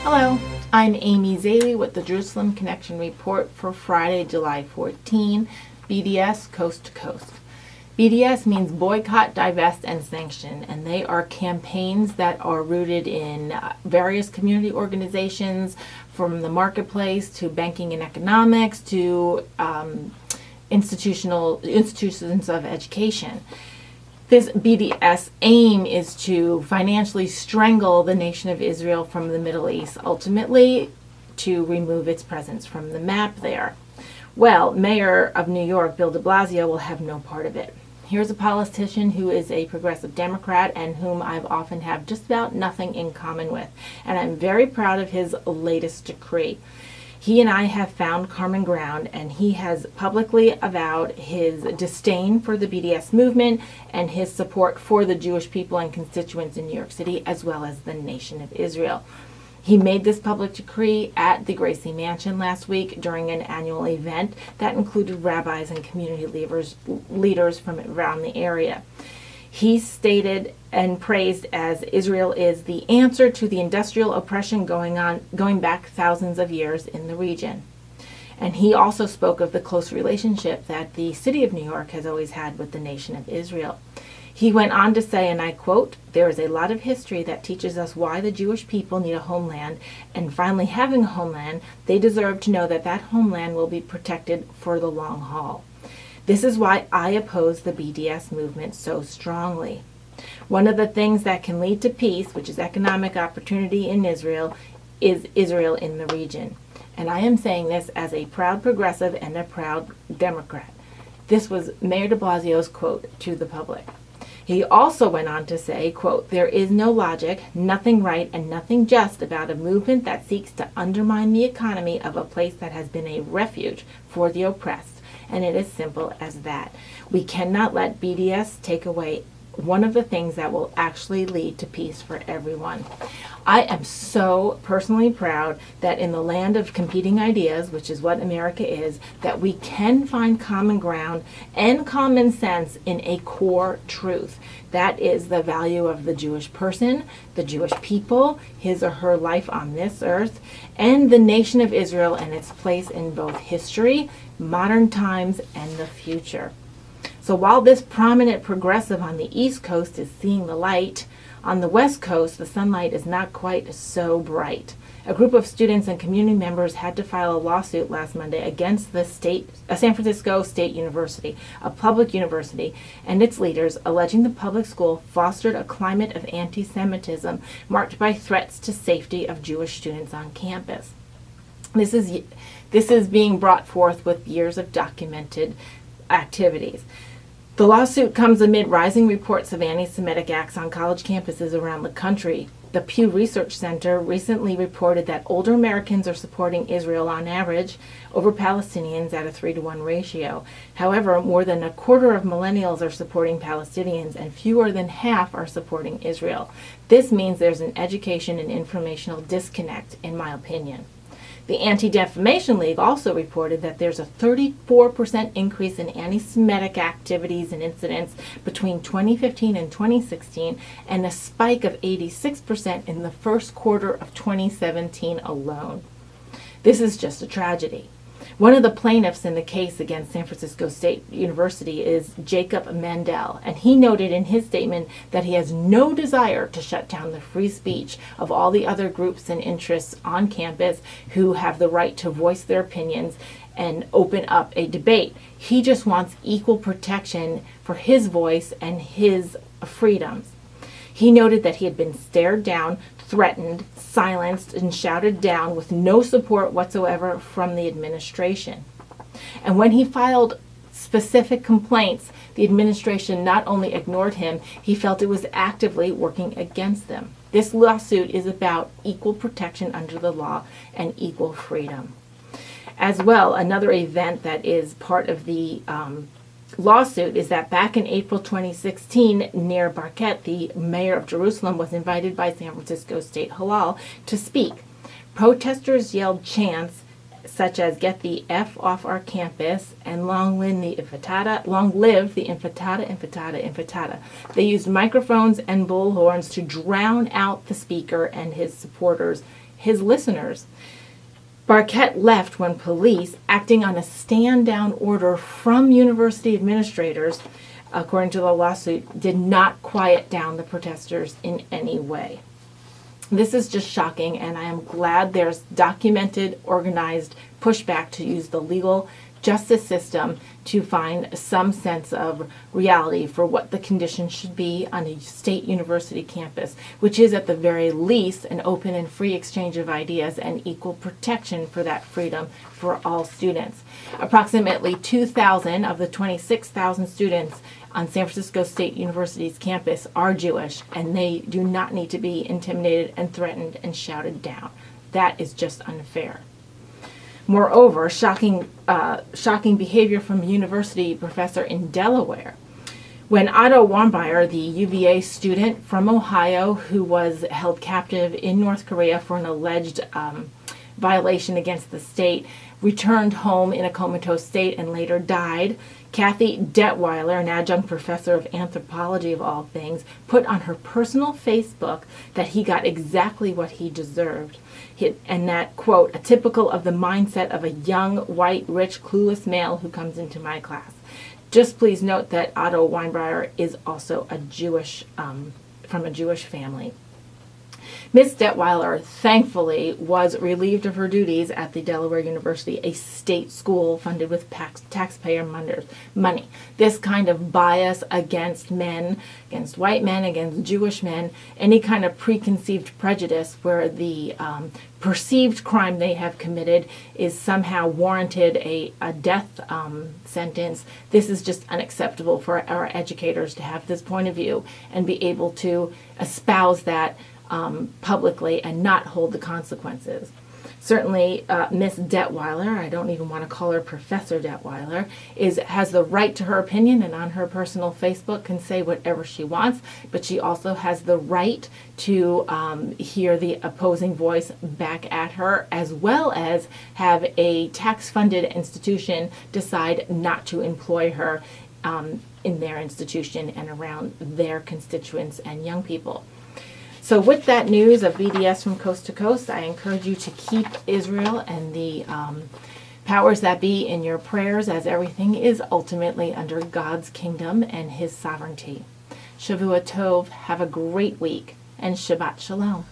Hello, I'm Amy Zaley with the Jerusalem Connection Report for Friday, July 14, BDS Coast to Coast. BDS means boycott, divest, and sanction, and they are campaigns that are rooted in various community organizations, from the marketplace to banking and economics to institutions of education. This BDS aim is to financially strangle the nation of Israel from the Middle East, ultimately to remove its presence from the map there. Well, Mayor of New York, Bill de Blasio, will have no part of it. Here's a politician who is a progressive Democrat and whom I've often have just about nothing in common with, and I'm very proud of his latest decree. He and I have found common ground, and he has publicly avowed his disdain for the BDS movement and his support for the Jewish people and constituents in New York City, as well as the nation of Israel. He made this public decree at the Gracie Mansion last week during an annual event that included rabbis and community leaders from around the area. He stated and praised as Israel is the answer to the industrial oppression going back thousands of years in the region. And he also spoke of the close relationship that the city of New York has always had with the nation of Israel. He went on to say, and I quote, "There is a lot of history that teaches us why the Jewish people need a homeland, and finally having a homeland, they deserve to know that that homeland will be protected for the long haul. This is why I oppose the BDS movement so strongly. One of the things that can lead to peace, which is economic opportunity in Israel, is Israel in the region." And I am saying this as a proud progressive and a proud Democrat. This was Mayor de Blasio's quote to the public. He also went on to say, quote, "There is no logic, nothing right, and nothing just about a movement that seeks to undermine the economy of a place that has been a refuge for the oppressed. And it is simple as that. We cannot let BDS take away one of the things that will actually lead to peace for everyone." I am so personally proud that in the land of competing ideas, which is what America is, that we can find common ground and common sense in a core truth. That is the value of the Jewish person, the Jewish people, his or her life on this earth, and the nation of Israel and its place in both history, modern times, and the future. So while this prominent progressive on the East Coast is seeing the light, on the West Coast, the sunlight is not quite so bright. A group of students and community members had to file a lawsuit last Monday against the San Francisco State University, a public university, and its leaders, alleging the public school fostered a climate of anti-Semitism marked by threats to safety of Jewish students on campus. This is being brought forth with years of documented activities. The lawsuit comes amid rising reports of anti-Semitic acts on college campuses around the country. The Pew Research Center recently reported that older Americans are supporting Israel on average over Palestinians at a 3-to-1 ratio. However, more than a quarter of millennials are supporting Palestinians and fewer than half are supporting Israel. This means there's an education and informational disconnect, in my opinion. The Anti-Defamation League also reported that there's a 34% increase in anti-Semitic activities and incidents between 2015 and 2016, and a spike of 86% in the first quarter of 2017 alone. This is just a tragedy. One of the plaintiffs in the case against San Francisco State University is Jacob Mandel, and he noted in his statement that he has no desire to shut down the free speech of all the other groups and interests on campus who have the right to voice their opinions and open up a debate. He just wants equal protection for his voice and his freedoms. He noted that he had been stared down, threatened, silenced, and shouted down with no support whatsoever from the administration. And when he filed specific complaints, the administration not only ignored him, he felt it was actively working against them. This lawsuit is about equal protection under the law and equal freedom. As well, another event that is part of the lawsuit is that back in April 2016, Nir Barkat, the mayor of Jerusalem, was invited by San Francisco State Hillel to speak. Protesters yelled chants such as "Get the F off our campus" and "Long live the Intifada, long live the Intifada, Intifada, Intifada." They used microphones and bullhorns to drown out the speaker and his supporters, his listeners. Barquette left when police, acting on a stand-down order from university administrators, according to the lawsuit, did not quiet down the protesters in any way. This is just shocking, and I am glad there's documented, organized pushback to use the legal justice system to find some sense of reality for what the conditions should be on a state university campus, which is at the very least an open and free exchange of ideas and equal protection for that freedom for all students. Approximately 2,000 of the 26,000 students on San Francisco State University's campus are Jewish, and they do not need to be intimidated and threatened and shouted down. That is just unfair. Moreover, shocking behavior from a university professor in Delaware. When Otto Warmbier, the UVA student from Ohio who was held captive in North Korea for an alleged violation against the state, returned home in a comatose state and later died, Kathy Detweiler, an adjunct professor of anthropology of all things, put on her personal Facebook that he got exactly what he deserved. And that, quote, "a typical of the mindset of a young, white, rich, clueless male who comes into my class." Just please note that Otto Weinbreyer is also a Jewish, from a Jewish family. Ms. Detweiler, thankfully, was relieved of her duties at the Delaware University, a state school funded with taxpayer money. This kind of bias against men, against white men, against Jewish men, any kind of preconceived prejudice where the perceived crime they have committed is somehow warranted a death sentence. This is just unacceptable for our educators to have this point of view and be able to espouse that publicly and not hold the consequences. Certainly, Miss Detweiler, I don't even want to call her Professor Detweiler, has the right to her opinion, and on her personal Facebook can say whatever she wants, but she also has the right to hear the opposing voice back at her, as well as have a tax-funded institution decide not to employ her in their institution and around their constituents and young people. So with that news of BDS from coast to coast, I encourage you to keep Israel and the powers that be in your prayers, as everything is ultimately under God's kingdom and His sovereignty. Shavua Tov, have a great week, and Shabbat Shalom.